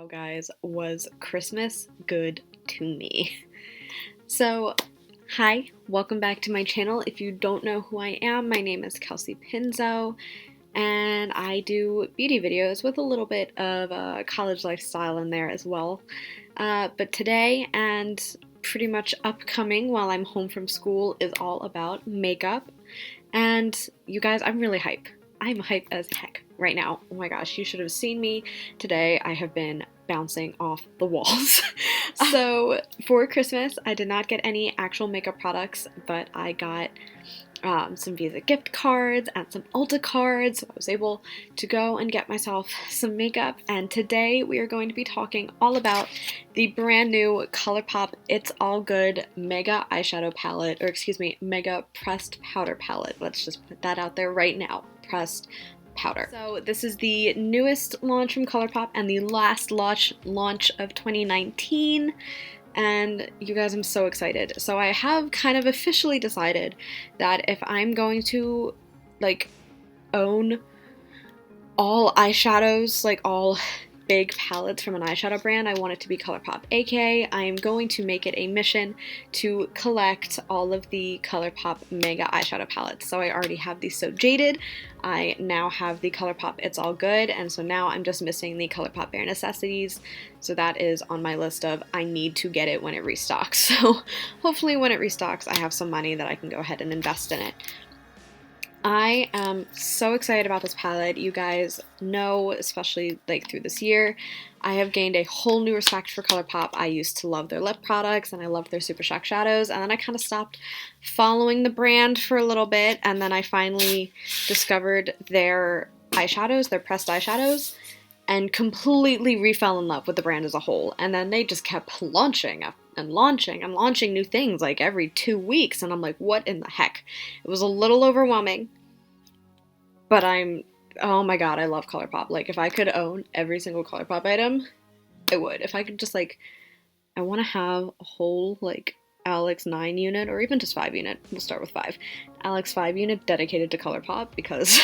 Wow, guys, was Christmas good to me? So, hi, welcome back to my channel. If you don't know who I am, my name is Kelsey Pinzo, and I do beauty videos with a little bit of a college lifestyle in there as well. But today, and pretty much upcoming while I'm home from school, is all about makeup. And you guys, I'm really hype. I'm hype as heck right now. Oh my gosh, you should have seen me today. I have been bouncing off the walls. So for Christmas, I did not get any actual makeup products, but I got some Visa gift cards and some Ulta cards. So I was able to go and get myself some makeup. And today we are going to be talking all about the brand new Colourpop It's All Good Mega Eyeshadow Palette, or excuse me, Mega Pressed Powder Palette. Let's just put that out there right now. Pressed powder. So this is the newest launch from Colourpop and the last launch of 2019. And you guys, I'm so excited. So I have kind of officially decided that if I'm going to like own all eyeshadows, like all big palettes from an eyeshadow brand, I want it to be Colourpop. aka I am going to make it a mission to collect all of the Colourpop Mega Eyeshadow Palettes. So I already have the So Jaded, I now have the Colourpop It's All Good, and so now I'm just missing the Colourpop Bare Necessities. So that is on my list of I need to get it when it restocks. So hopefully when it restocks I have some money that I can go ahead and invest in it. I am so excited about this palette. You guys know, especially like through this year, I have gained a whole new respect for Colourpop. I used to love their lip products and I loved their Super Shock shadows, and then I kind of stopped following the brand for a little bit, and then I finally discovered their eyeshadows, their pressed eyeshadows, and completely refell in love with the brand as a whole. And then they just kept launching and launching new things like every 2 weeks, and I'm like, what in the heck? It was a little overwhelming, but oh my god, I love Colourpop. Like, if I could own every single Colourpop item, I would. If I could just like, I want to have a whole like Alex 9 unit, or even just 5 unit, we'll start with 5, Alex 5 unit dedicated to Colourpop, because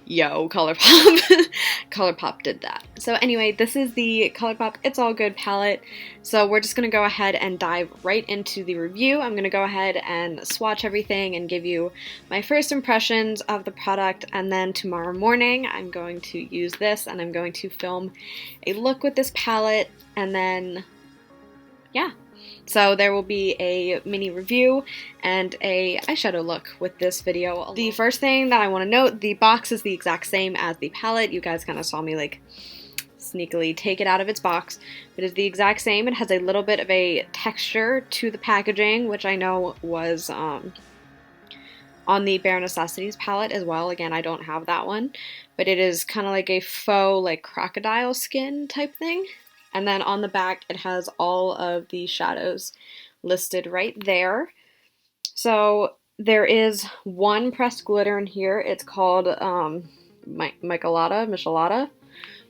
yo, Colourpop. Colourpop did that. So anyway, this is the Colourpop It's All Good palette. So we're just going to go ahead and dive right into the review. I'm going to go ahead and swatch everything and give you my first impressions of the product, and then tomorrow morning I'm going to use this and I'm going to film a look with this palette, and then yeah. So there will be a mini review and a eyeshadow look with this video. The first thing that I want to note, the box is the exact same as the palette. You guys kind of saw me like sneakily take it out of its box. It is the exact same. It has a little bit of a texture to the packaging, which I know was on the Bare Necessities palette as well. Again, I don't have that one, but it is kind of like a faux like crocodile skin type thing. And then on the back, it has all of the shadows listed right there. So there is one pressed glitter in here. It's called Michelada.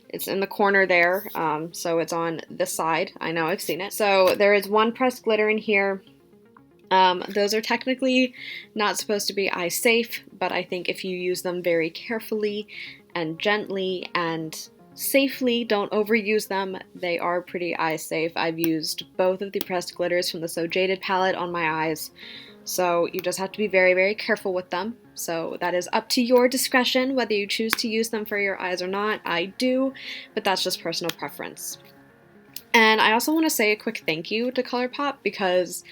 It's in the corner there, so it's on this side. I know, I've seen it. So there is one pressed glitter in here. Those are technically not supposed to be eye safe, but I think if you use them very carefully and gently and safely, don't overuse them, they are pretty eye safe. I've used both of the pressed glitters from the So Jaded palette on my eyes, so you just have to be very, very careful with them. So that is up to your discretion whether you choose to use them for your eyes or not. I do, but that's just personal preference. And I also want to say a quick thank you to Colourpop, because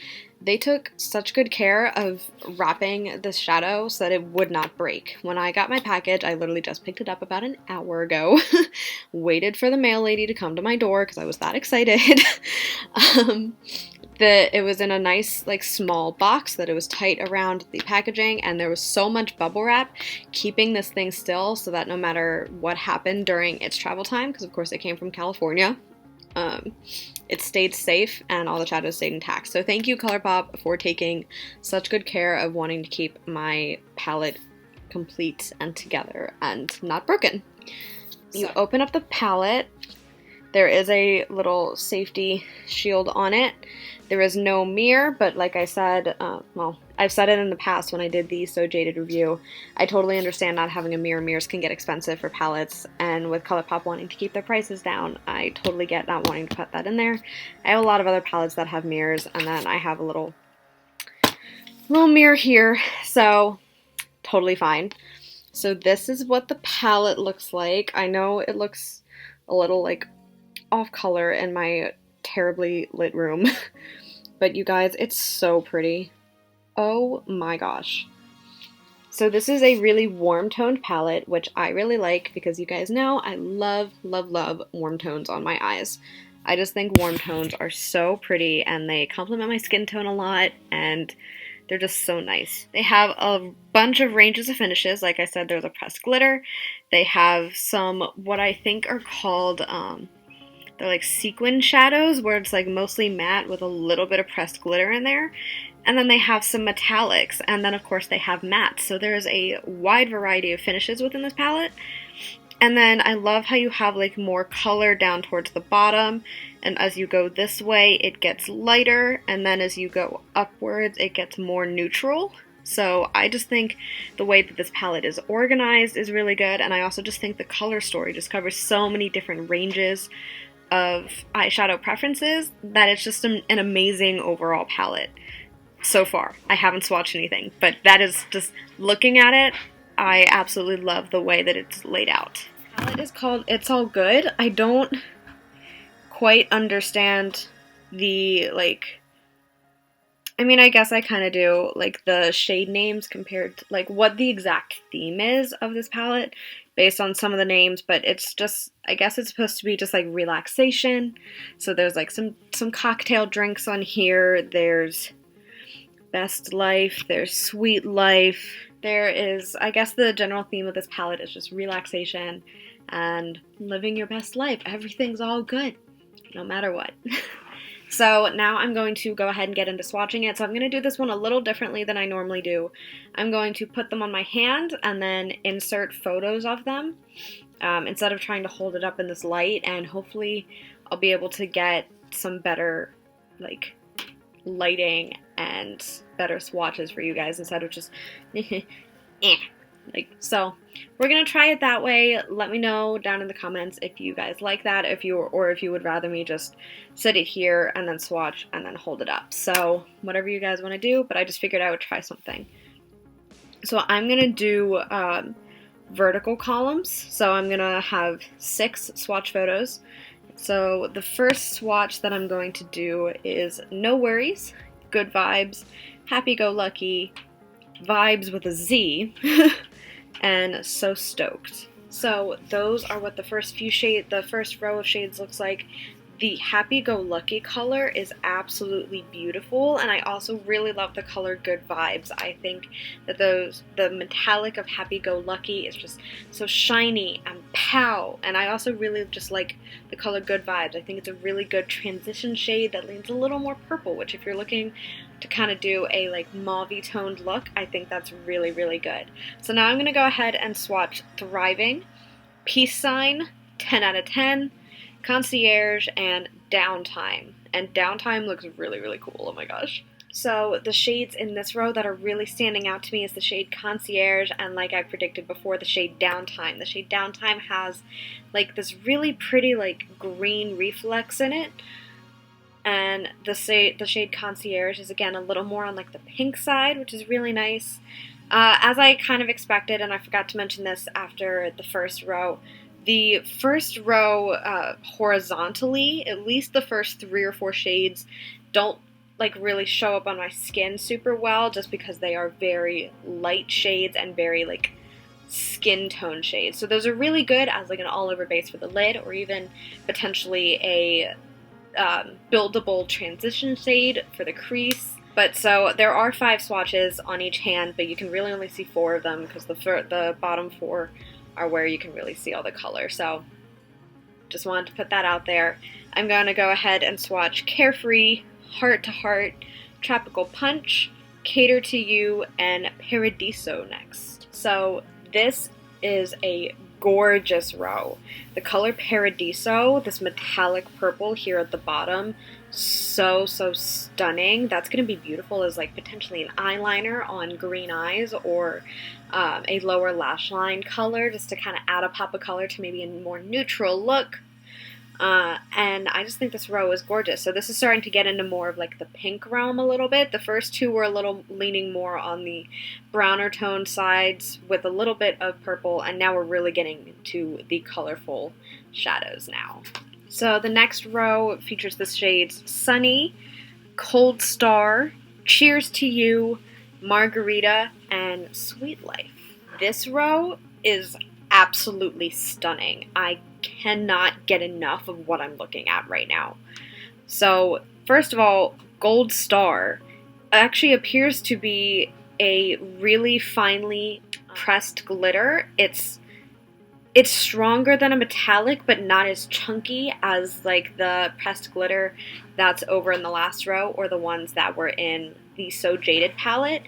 they took such good care of wrapping this shadow so that it would not break. When I got my package, I literally just picked it up about an hour ago, waited for the mail lady to come to my door because I was that excited. It was in a nice like small box, that it was tight around the packaging, and there was so much bubble wrap keeping this thing still so that no matter what happened during its travel time, because of course it came from California, it stayed safe and all the shadows stayed intact. So thank you, Colourpop, for taking such good care of wanting to keep my palette complete and together and not broken. You open up the palette. There is a little safety shield on it. There is no mirror, but like I said, well, I've said it in the past when I did the So Jaded review. I totally understand not having a mirror. Mirrors can get expensive for palettes, and with Colourpop wanting to keep their prices down, I totally get not wanting to put that in there. I have a lot of other palettes that have mirrors, and then I have a little mirror here, so totally fine. So this is what the palette looks like. I know it looks a little like off color in my terribly lit room, but you guys, it's so pretty. Oh my gosh. So this is a really warm toned palette, which I really like because you guys know I love, love, love warm tones on my eyes. I just think warm tones are so pretty and they complement my skin tone a lot, and they're just so nice. They have a bunch of ranges of finishes. Like I said, there's a pressed glitter. They have some what I think are called, they're like sequin shadows, where it's like mostly matte with a little bit of pressed glitter in there. And then they have some metallics, and then of course they have mattes. So there's a wide variety of finishes within this palette. And then I love how you have like more color down towards the bottom, and as you go this way it gets lighter, and then as you go upwards it gets more neutral. So I just think the way that this palette is organized is really good, and I also just think the color story just covers so many different ranges of eyeshadow preferences that it's just an amazing overall palette. So far, I haven't swatched anything, but that is just, looking at it, I absolutely love the way that it's laid out. The palette is called It's All Good. I don't quite understand the, like, I mean, I guess I kind of do, like, the shade names compared to, like, what the exact theme is of this palette based on some of the names, but it's just, I guess it's supposed to be just, like, relaxation. So there's, like, some cocktail drinks on here. There's Best Life, there's Sweet Life. There is, I guess the general theme of this palette is just relaxation and living your best life. Everything's all good, no matter what. So now I'm going to go ahead and get into swatching it. So I'm going to do this one a little differently than I normally do. I'm going to put them on my hand and then insert photos of them instead of trying to hold it up in this light, and hopefully I'll be able to get some better, like, lighting and better swatches for you guys instead of just like, so we're gonna try it that way. Let me know down in the comments if you guys like that, if you would rather me just sit it here and then swatch and then hold it up. So whatever you guys want to do, but I just figured I would try something. So I'm gonna do vertical columns. So I'm gonna have 6 swatch photos. So the first swatch that I'm going to do is No Worries, Good Vibes, Happy Go Lucky, Vibes with a Z, and So Stoked. So those are what the first row of shades looks like. The Happy Go Lucky color is absolutely beautiful, and I also really love the color Good Vibes. I think that the metallic of Happy Go Lucky is just so shiny and pow, and I also really just like the color Good Vibes. I think it's a really good transition shade that leans a little more purple, which if you're looking to kind of do a like mauve-y toned look, I think that's really, really good. So now I'm going to go ahead and swatch Thriving, Peace Sign, 10 out of 10, Concierge, and Downtime. And Downtime looks really, really cool. Oh my gosh. So the shades in this row that are really standing out to me is the shade Concierge, and like I predicted before, the shade Downtime. The shade Downtime has like this really pretty like green reflex in it, and the shade Concierge is again a little more on like the pink side, which is really nice. As I kind of expected, and I forgot to mention this after the first row, the first row horizontally, at least the first 3 or 4 shades, don't like really show up on my skin super well, just because they are very light shades and very like skin tone shades. So those are really good as like an all-over base for the lid, or even potentially a buildable transition shade for the crease. But so there are 5 swatches on each hand, but you can really only see 4 of them because the bottom 4 are where you can really see all the color. So just wanted to put that out there. I'm going to go ahead and swatch Carefree, Heart to Heart, Tropical Punch, Cater to You, and Paradiso next. So this is a gorgeous row. The color Paradiso, this metallic purple here at the bottom, so stunning. That's going to be beautiful as like potentially an eyeliner on green eyes, or a lower lash line color, just to kind of add a pop of color to maybe a more neutral look. And I just think this row is gorgeous. So this is starting to get into more of like the pink realm a little bit. The first two were a little leaning more on the browner tone sides with a little bit of purple, and now we're really getting into the colorful shadows now. So the next row features the shades Sunny, Cold Star, Cheers to You, Margarita, and Sweet Life. This row is absolutely stunning. I cannot get enough of what I'm looking at right now. So first of all, Gold Star actually appears to be a really finely pressed glitter. It's stronger than a metallic, but not as chunky as like the pressed glitter that's over in the last row, or the ones that were in the So Jaded palette.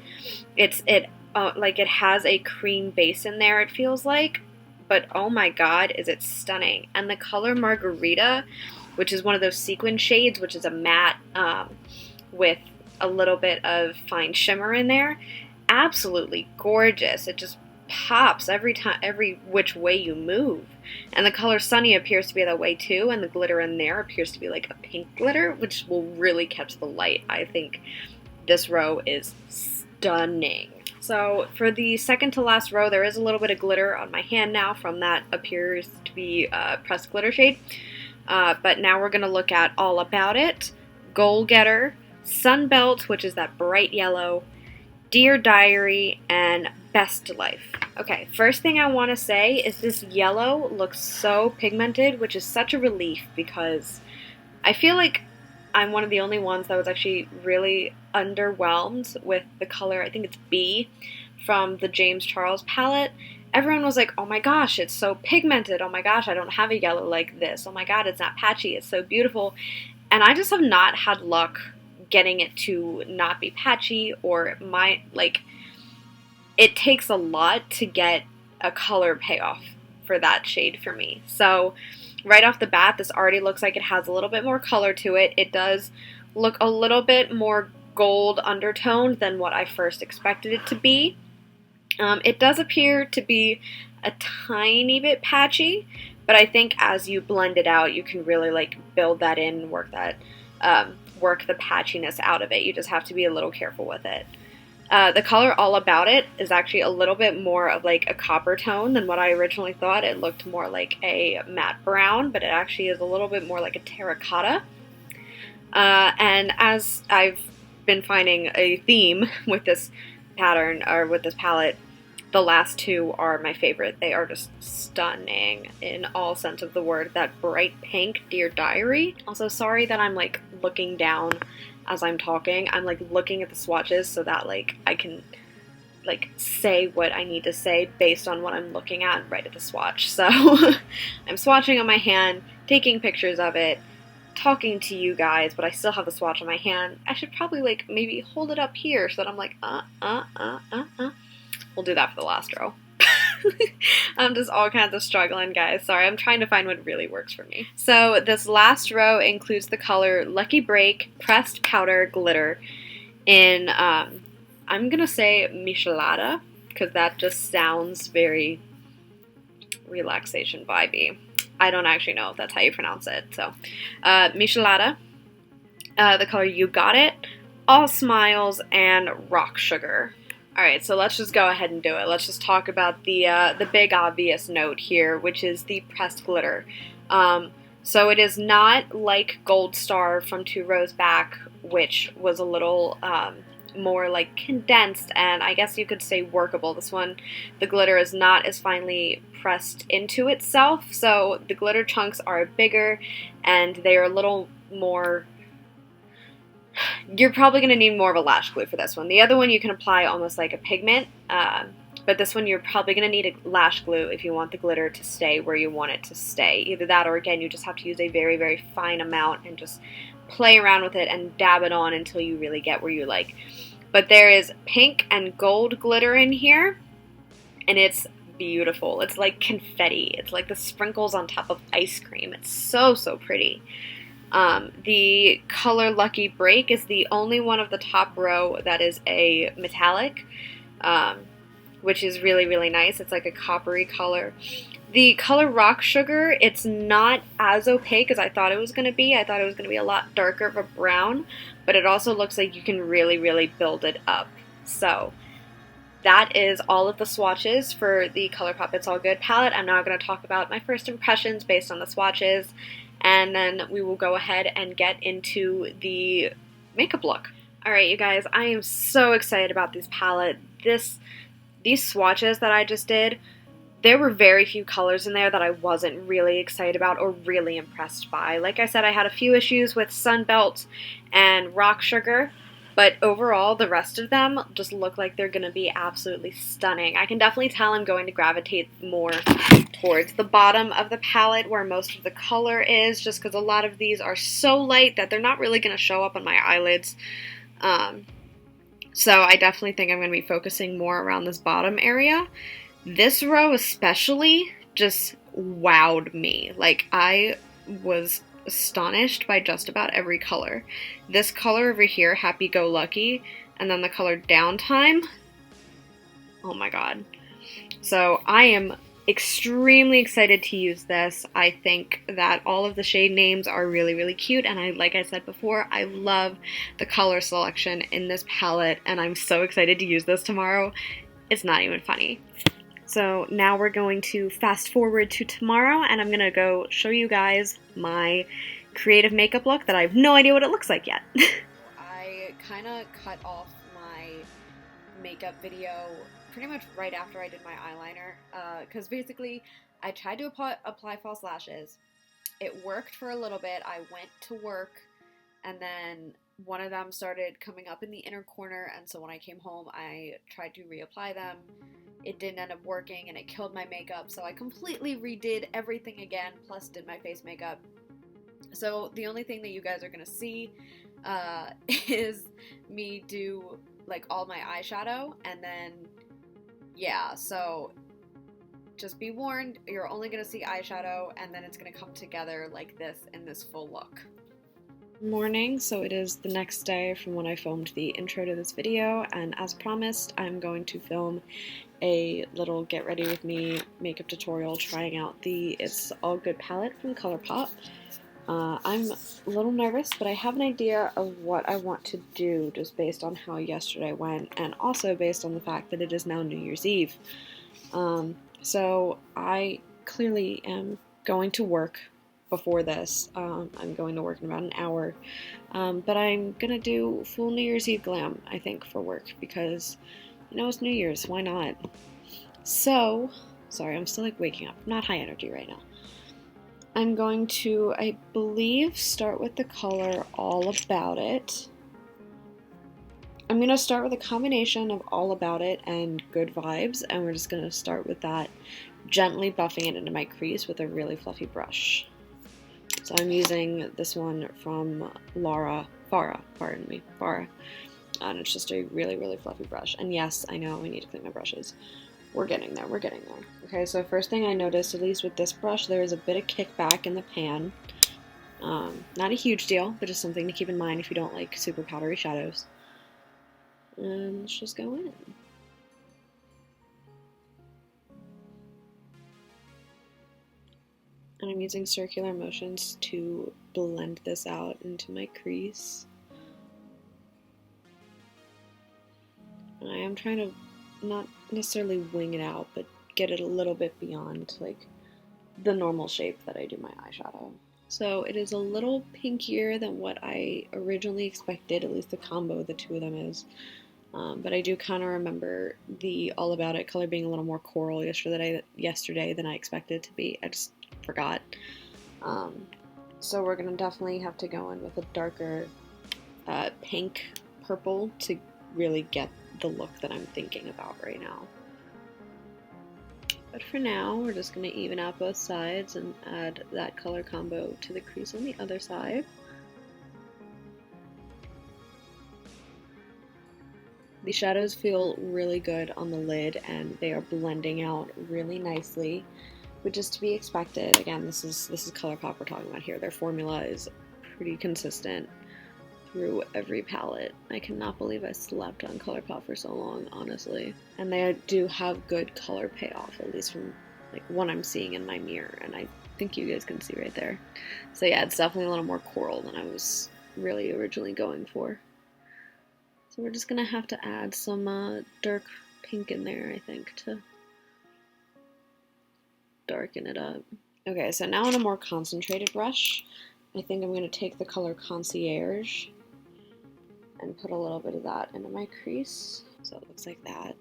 Like it has a cream base in there, it feels like, but oh my god, is it stunning. And the color Margarita, which is one of those sequin shades, which is a matte with a little bit of fine shimmer in there, absolutely gorgeous. It just pops every which way you move. And the color Sunny appears to be that way too, and the glitter in there appears to be like a pink glitter, which will really catch the light. I think this row is stunning. So for the second to last row, there is a little bit of glitter on my hand now from that appears to be a pressed glitter shade. But now we're going to look at All About It, Goal Getter, Sunbelt, which is that bright yellow, Dear Diary, and Best Life. Okay, first thing I want to say is this yellow looks so pigmented, which is such a relief, because I feel like I'm one of the only ones that was actually really underwhelmed with the color, I think it's B, from the James Charles palette. Everyone was like, oh my gosh, it's so pigmented. Oh my gosh, I don't have a yellow like this. Oh my god, it's not patchy. It's so beautiful. And I just have not had luck getting it to not be patchy, or it takes a lot to get a color payoff for that shade for me. So right off the bat, this already looks like it has a little bit more color to it. It does look a little bit more gold undertoned than what I first expected it to be. It does appear to be a tiny bit patchy, but I think as you blend it out, you can really like build that in and work the patchiness out of it. You just have to be a little careful with it. The color All About It is actually a little bit more of like a copper tone than what I originally thought. It looked more like a matte brown, but it actually is a little bit more like a terracotta. And as I've been finding a theme with this pattern, or with this palette, the last two are my favorite. They are just stunning in all sense of the word. That bright pink Dear Diary. Also, sorry that I'm like looking down as I'm talking. I'm like looking at the swatches so that like I can like say what I need to say based on what I'm looking at right at the swatch. So I'm swatching on my hand, taking pictures of it, talking to you guys, but I still have the swatch on my hand. I should probably like maybe hold it up here so that I'm like We'll do that for the last row. I'm just all kinds of struggling, guys. Sorry, I'm trying to find what really works for me. So this last row includes the color Lucky Break Pressed Powder Glitter in, I'm gonna say Michelada, because that just sounds very relaxation vibey. I don't actually know if that's how you pronounce it. So, Michelada, the color You Got It, All Smiles, and Rock Sugar. Alright, so let's just go ahead and do it. Let's just talk about the big obvious note here, which is the pressed glitter. So it is not like Gold Star from 2 rows back, which was a little more like condensed and I guess you could say workable. This one, the glitter is not as finely pressed into itself, so the glitter chunks are bigger and they are a little more... You're probably going to need more of a lash glue for this one. The other one you can apply almost like a pigment, but this one you're probably going to need a lash glue if you want the glitter to stay where you want it to stay. Either that or again, you just have to use a very, very fine amount and just play around with it and dab it on until you really get where you like. But there is pink and gold glitter in here, and it's beautiful. It's like confetti. It's like the sprinkles on top of ice cream. It's so, so pretty. The color Lucky Break is the only one of the top row that is a metallic, which is really, really nice. It's like a coppery color. The color Rock Sugar, it's not as opaque as I thought it was going to be. I thought it was going to be a lot darker of a brown, but it also looks like you can really, really build it up. So that is all of the swatches for the Colourpop It's All Good palette. I'm now going to talk about my first impressions based on the swatches, and then we will go ahead and get into the makeup look. Alright, you guys, I am so excited about this palette. These swatches that I just did, there were very few colors in there that I wasn't really excited about or really impressed by. Like I said, I had a few issues with Sunbelt and Rock Sugar, but overall, the rest of them just look like they're going to be absolutely stunning. I can definitely tell I'm going to gravitate more towards the bottom of the palette where most of the color is, just because a lot of these are so light that they're not really going to show up on my eyelids. So I definitely think I'm going to be focusing more around this bottom area. This row especially just wowed me. Like, I was astonished by just about every color. This color over here, Happy Go Lucky, and then the color Downtime. Oh my god. So I am extremely excited to use this. I think that all of the shade names are really, really cute, and like I said before, I love the color selection in this palette, and I'm so excited to use this tomorrow. It's not even funny. So now we're going to fast forward to tomorrow, and I'm going to go show you guys my creative makeup look that I have no idea what it looks like yet. I kind of cut off my makeup video pretty much right after I did my eyeliner, because basically I tried to apply false lashes. It worked for a little bit. I went to work, and then one of them started coming up in the inner corner, and so when I came home, I tried to reapply them. It didn't end up working, and it killed my makeup, so I completely redid everything again, plus did my face makeup. So the only thing that you guys are gonna see is me do like all my eyeshadow, and then yeah, so just be warned, you're only gonna see eyeshadow, and then it's gonna come together like this in this full look. Morning, so it is the next day from when I filmed the intro to this video, and as promised, I'm going to film a little get ready with me makeup tutorial trying out the It's All Good palette from Colourpop. I'm a little nervous, but I have an idea of what I want to do just based on how yesterday went, and also based on the fact that it is now New Year's Eve. So I clearly am going to work before this. I'm going to work in about an hour, but I'm gonna do full New Year's Eve glam, I think, for work, because, you know, it's New Year's, why not? So, sorry, I'm still like waking up, not high energy right now. I'm going to, I believe, start with the color All About It. I'm going to start with a combination of All About It and Good Vibes, and we're just going to start with that, gently buffing it into my crease with a really fluffy brush. So I'm using this one from Farah, and it's just a really, really fluffy brush. And yes, I know I need to clean my brushes. We're getting there, we're getting there. Okay, so first thing I noticed, at least with this brush, there is a bit of kickback in the pan. Not a huge deal, but just something to keep in mind if you don't like super powdery shadows. And let's just go in. And I'm using circular motions to blend this out into my crease. And I am trying to not necessarily wing it out, but get it a little bit beyond like the normal shape that I do my eyeshadow. So it is a little pinkier than what I originally expected, at least the combo of the two of them is. But I do kind of remember the All About It color being a little more coral yesterday than I expected it to be. I just forgot. So we're going to definitely have to go in with a darker pink purple to really get the look that I'm thinking about right now. But for now, we're just going to even out both sides and add that color combo to the crease on the other side. The shadows feel really good on the lid and they are blending out really nicely, which is to be expected. Again, this is Colourpop we're talking about here. Their formula is pretty consistent through every palette. I cannot believe I slept on Colourpop for so long, honestly. And they do have good color payoff, at least from like what I'm seeing in my mirror, and I think you guys can see right there. So yeah, it's definitely a little more coral than I was really originally going for. So we're just gonna have to add some dark pink in there, I think, to darken it up. Okay, so now on a more concentrated brush, I think I'm gonna take the color Concierge and put a little bit of that into my crease. So it looks like that.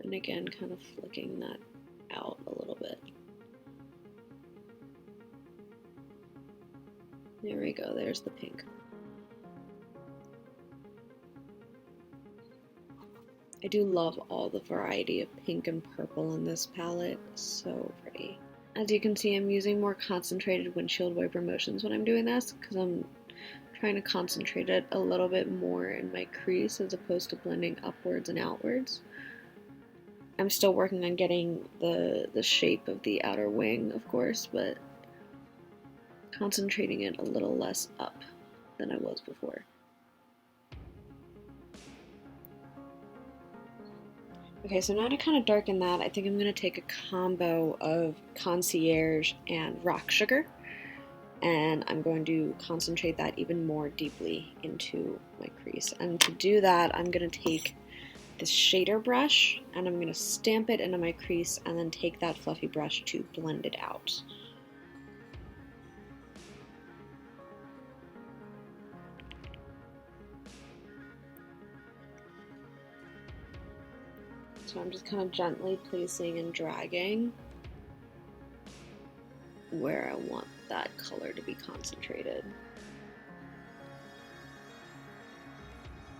And again, kind of flicking that out a little bit. There we go, there's the pink. I do love all the variety of pink and purple in this palette. So pretty. As you can see, I'm using more concentrated windshield wiper motions when I'm doing this because I'm trying to concentrate it a little bit more in my crease as opposed to blending upwards and outwards. I'm still working on getting the shape of the outer wing, of course, but concentrating it a little less up than I was before. Okay, so now to kind of darken that, I think I'm going to take a combo of Concierge and Rock Sugar, and I'm going to concentrate that even more deeply into my crease. And to do that, I'm going to take this shader brush, and I'm going to stamp it into my crease, and then take that fluffy brush to blend it out. So I'm just kind of gently placing and dragging where I want that color to be concentrated.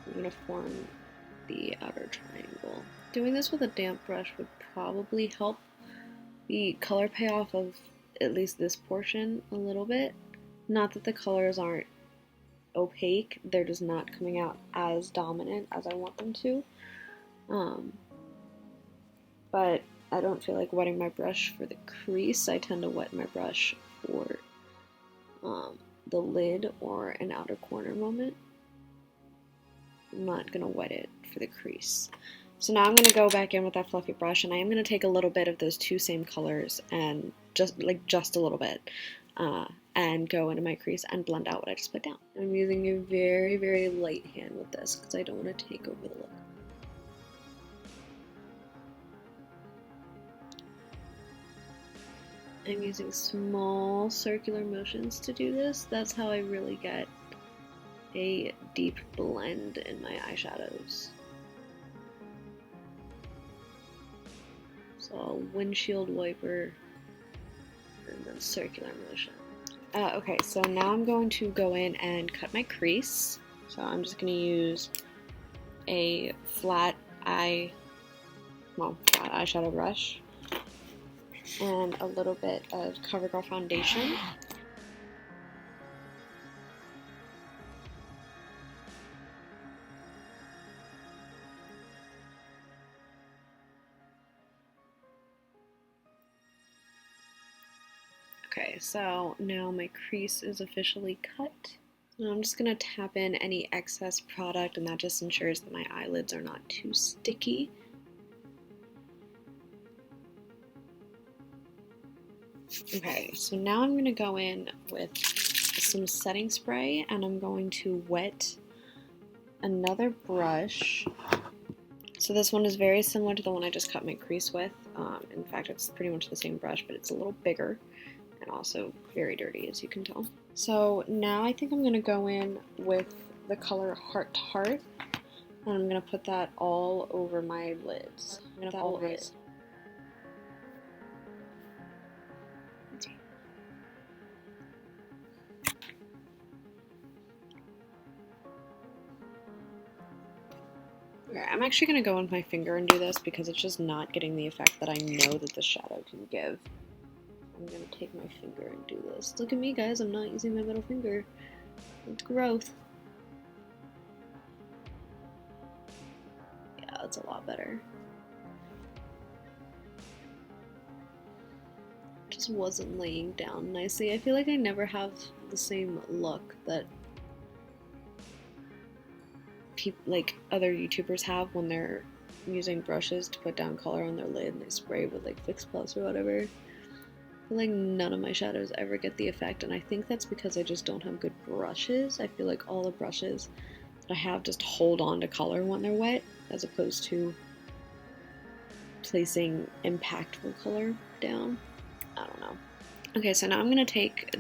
I'm going to form the outer triangle. Doing this with a damp brush would probably help the color payoff of at least this portion a little bit. Not that the colors aren't opaque, they're just not coming out as dominant as I want them to. But I don't feel like wetting my brush for the crease. I tend to wet my brush for the lid or an outer corner moment. I'm not going to wet it for the crease. So now I'm going to go back in with that fluffy brush, and I am going to take a little bit of those two same colors and just a little bit and go into my crease and blend out what I just put down. I'm using a very, very light hand with this because I don't want to take over the look. I'm using small circular motions to do this. That's how I really get a deep blend in my eyeshadows. So windshield wiper and then circular motion. Okay, so now I'm going to go in and cut my crease. So I'm just going to use a flat eyeshadow brush and a little bit of CoverGirl foundation. Okay, so now my crease is officially cut. And I'm just going to tap in any excess product, and that just ensures that my eyelids are not too sticky. Okay, so now I'm going to go in with some setting spray, and I'm going to wet another brush. So this one is very similar to the one I just cut my crease with. In fact, it's pretty much the same brush, but it's a little bigger and also very dirty, as you can tell. So now I think I'm going to go in with the color Heart to Heart, and I'm going to put that all over my lids. I'm going to all over it. Okay, I'm actually going to go with my finger and do this because it's just not getting the effect that I know that the shadow can give. I'm going to take my finger and do this. Look at me, guys. I'm not using my middle finger. It's growth. that's a lot better. Just wasn't laying down nicely. I feel like I never have the same look that like other YouTubers have when they're using brushes to put down color on their lid and they spray with like Fix Plus or whatever. I feel like none of my shadows ever get the effect, and I think that's because I just don't have good brushes. I feel like all the brushes that I have just hold on to color when they're wet, as opposed to placing impactful color down. I don't know. Okay, so now I'm going to take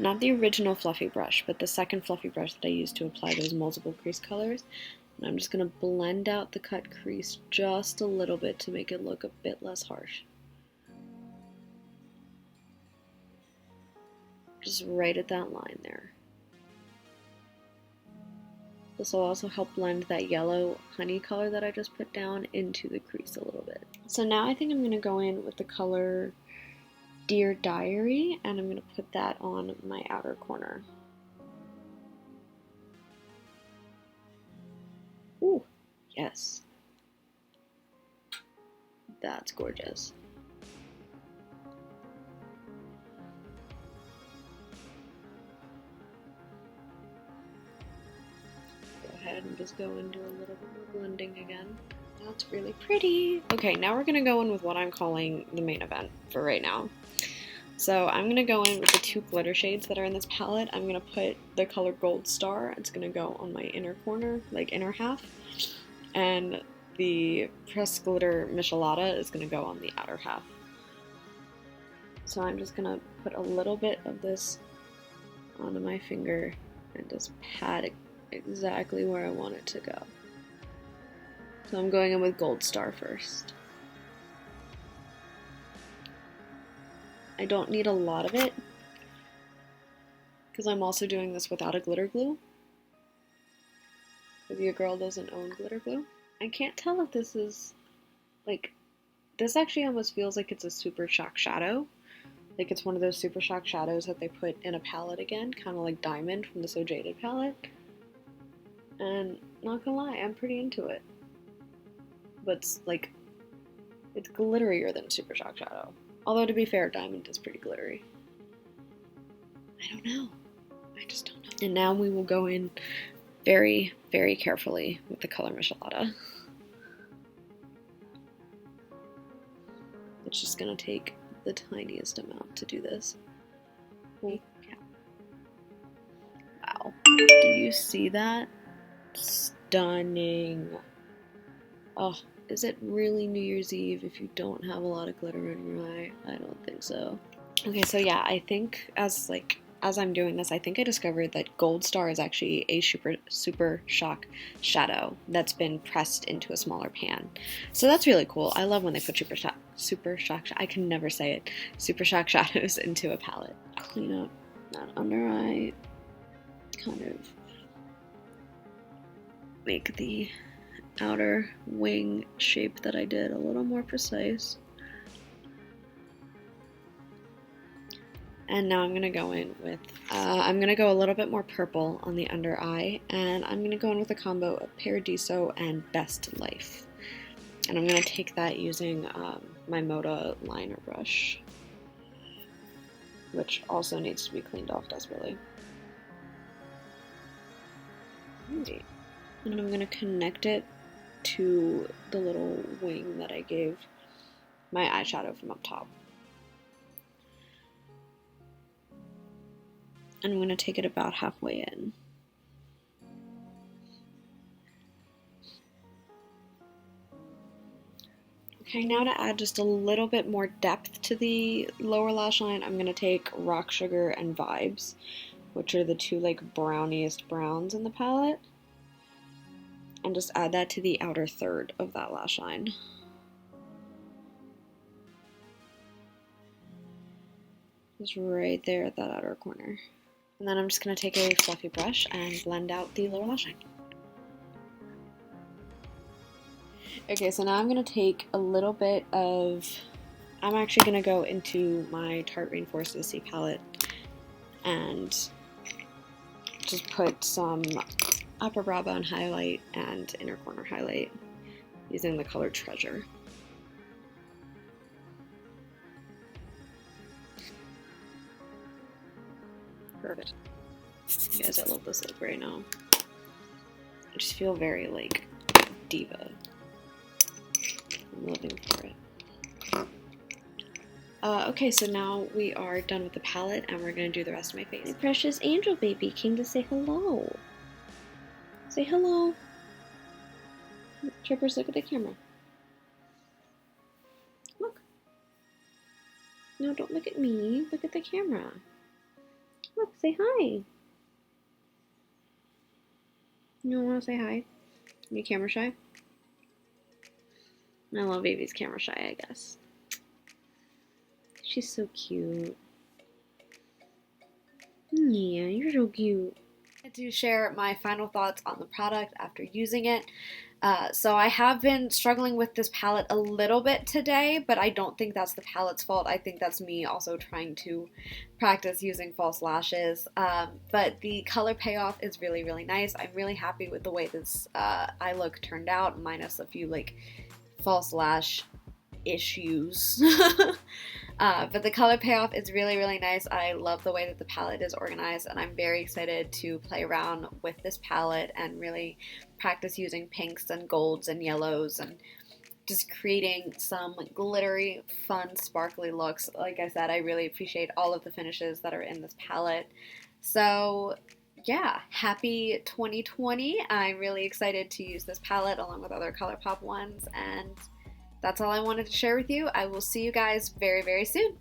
not the original fluffy brush, but the second fluffy brush that I used to apply those multiple crease colors. And I'm just going to blend out the cut crease just a little bit to make it look a bit less harsh. Just right at that line there. This will also help blend that yellow honey color that I just put down into the crease a little bit. So now I think I'm going to go in with the color Dear Diary, and I'm going to put that on my outer corner. Ooh, yes. That's gorgeous. Go ahead and just go and do a little bit more blending again. That's really pretty. Okay, now we're going to go in with what I'm calling the main event for right now. So I'm going to go in with the two glitter shades that are in this palette. I'm going to put the color Gold Star. It's going to go on my inner corner, like inner half. And the pressed glitter Michelada is going to go on the outer half. So I'm just going to put a little bit of this onto my finger and just pat it exactly where I want it to go. So I'm going in with Gold Star first. I don't need a lot of it because I'm also doing this without a glitter glue. Because your girl doesn't own glitter glue. I can't tell if this is, like, this actually almost feels like it's a Super Shock shadow. Like it's one of those Super Shock shadows that they put in a palette again, kind of like Diamond from the So Jaded palette. And not gonna lie, I'm pretty into it. But it's like, it's glitterier than Super Shock shadow. Although to be fair, Diamond is pretty glittery. I don't know. I just don't know. And now we will go in very, very carefully with the color Michelada. It's just gonna take the tiniest amount to do this. Holy cow. Wow. Do you see that? Stunning. Oh, is it really New Year's Eve if you don't have a lot of glitter in your eye? I don't think so. Okay, so yeah, I think as I'm doing this, I think I discovered that Gold Star is actually a Super Shock shadow that's been pressed into a smaller pan. So that's really cool. I love when they put Super Shock, I can never say it, Super Shock shadows into a palette. Clean up that under eye, kind of make the outer wing shape that I did a little more precise. And now I'm going to go in with, I'm going to go a little bit more purple on the under eye, and I'm going to go in with a combo of Paradiso and Best Life. And I'm going to take that using my Moda liner brush, which also needs to be cleaned off desperately. Right. And I'm going to connect it to the little wing that I gave my eyeshadow from up top. And I'm going to take it about halfway in. Okay, now to add just a little bit more depth to the lower lash line, I'm going to take Rock Sugar and Vibes, which are the two like browniest browns in the palette, and just add that to the outer third of that lash line. Just right there at that outer corner. And then I'm just going to take a fluffy brush and blend out the lower lash line. Okay, so now I'm going to take a little bit of, I'm actually going to go into my Tarte Rainforest AC palette and just put some upper brow bone highlight and inner corner highlight using the color Treasure. Perfect. You guys, I love this look right now. I just feel very, like, diva. I'm living for it. Okay, so now we are done with the palette, and we're going to do the rest of my face. My precious angel baby came to say hello. Say hello. Trippers, look at the camera. Look. No, don't look at me. Look at the camera. Look, say hi. You don't want to say hi? You camera shy? My little baby's camera shy, I guess. She's so cute. Yeah, you're so cute. I do share my final thoughts on the product after using it. So I have been struggling with this palette a little bit today, but I don't think that's the palette's fault. I think that's me also trying to practice using false lashes. But the color payoff is really, really nice. I'm really happy with the way this eye look turned out, minus a few like false lash issues. But the color payoff is really, really nice. I love the way that the palette is organized, and I'm very excited to play around with this palette and really practice using pinks and golds and yellows and just creating some glittery, fun, sparkly looks. Like I said, I really appreciate all of the finishes that are in this palette. So yeah, happy 2020. I'm really excited to use this palette along with other Colourpop ones, and that's all I wanted to share with you. I will see you guys very, very soon.